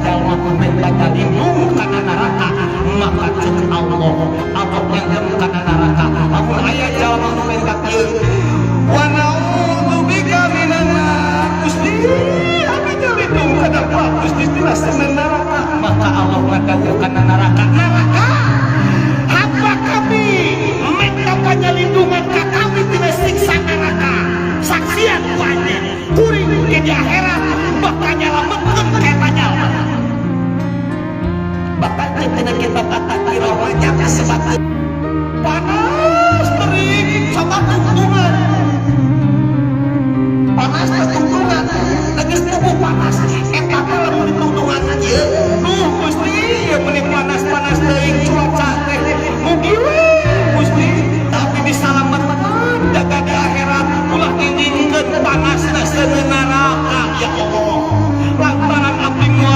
jalma minta jalinu kana neraka maka cek Allah nyangkem kana neraka amun aya jalma minta kieu wa na'udzubika minan nar Gusti abi jalindung kana Gusti tina neraka maka Allah ngadakeun kana neraka hamba kami minta panjalindungan ka kami tina siksa neraka saksian banyak kuring ke di akhirat bakal nyelametkeun eta jalma bakal tina kita kata kira banyak sebab